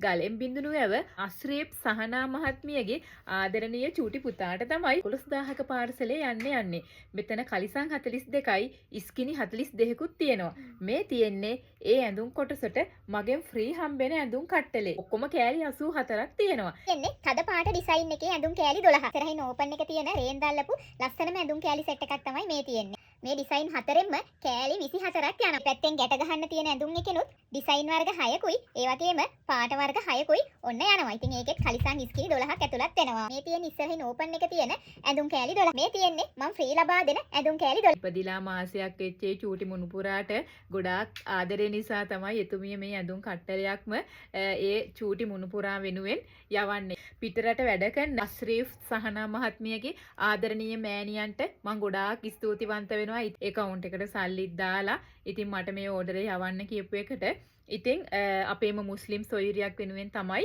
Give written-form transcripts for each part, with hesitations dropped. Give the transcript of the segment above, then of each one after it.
ගලෙන් බිඳුණු වැව අස්රේප් සහනා මහත්මියගේ ආදරණීය චූටි පුතාට තමයි 11000ක පාර්සලේ යන්නේ. මෙතන කලිසම් 42යි ඉස්කිනි 42කුත් තියෙනවා. මේ තියෙන්නේ ඒ ඇඳුම් කොටසට මගෙන් ෆ්‍රී හම්බෙන ඇඳුම් කට්ටලේ. ඔක්කොම කෑලි 84ක් තියෙනවා. එන්නේ තද පාට ඩිසයින් එකේ ඇඳුම් කෑලි 12. ඉතරහින් ඕපන් එක තියෙන රේන් දැල්ලපු ලස්සනම ඇඳුම් කෑලි සෙට් එකක් තමයි මේ තියෙන්නේ. මේ ඩිසයින් හතරෙන්ම කෑලි 24ක් යනවා. පැත්තෙන් ගැට ගහන්න තියෙන ඇඳුම් එකෙනුත් ඩිසයින් වර්ග 6කුයි ඒ වගේම පාට වර්ග 6කුයි ඔන්න යනවා. ඉතින් ඒකෙත් කලිසම් ඉස්කිලි 12ක් ඇතුළත් වෙනවා. මේ තියෙන ඉස්සරහින් ඕපන් එක තියෙන ඇඳුම් කෑලි 12. මේ තියෙන්නේ මම ෆ්‍රී ලබා දෙන ඇඳුම් කෑලි 12. ඉපදිලා මාසයක් වෙච්ච ඒ චූටි මුණුපුරාට ගොඩාක් ආදරේ නිසා තමයි එතුමිය මේ ඇඳුම් කට්ටලයක්ම ඒ චූටි මුණුපුරා වෙනුවෙන් යවන්නේ. පිටරට වැඩ කරන අස්රීෆ් සහනා මහත්මියගේ ආදරණීය මෑණියන්ට මම ගොඩාක් ස්තුතිවන්ත වෙනවා. ඒ account එකට සල්ලිත් දාලා ඉතින් මට මේ ඕඩරේ යවන්න කියපු එකට ඉතින් අපේම මුස්ලිම් සොයුරියක් වෙනුවෙන් තමයි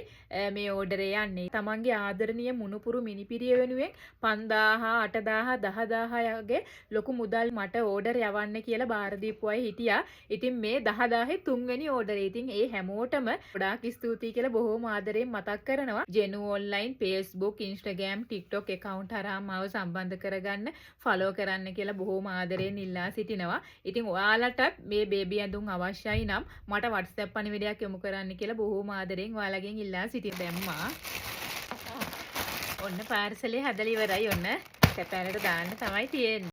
මේ ඕඩරේ යන්නේ. තමන්ගේ ආදරණීය මුණුපුරු මිනිපිරිය වෙනුවෙන් 5000 8000 10000 ගේ ලොකු මුදල් මට ඕඩර් යවන්න කියලා බාර දීපු අය හිටියා. ඉතින් මේ 10000 තුන්වෙනි ඕඩරේ. ඉතින් ඒ හැමෝටම ගොඩාක් ස්තුතියි කියලා බොහොම ආදරෙන් මතක් කරනවා. ජෙනු online Facebook Instagram TikTok account හරහා මාව සම්බන්ධ කරගන්න ෆලෝ කරන්න කියලා බොහොම ආදරෙන් ඉල්ලා සිටිනවා. ඉතින් ඔයාලටත් මේ බේබි ඇඳුම් අවශ්‍යයි නම් මට WhatsApp පණිවිඩයක් යොමු කරන්න කියලා බොහොම ආදරෙන් ඔයාලගෙන් ඉල්ලා සිටින දැම්මා. ඔන්න පාර්සලේ හදලා ඉවරයි. ඔන්න කැපෑනට දාන්න තමයි තියෙන්නේ.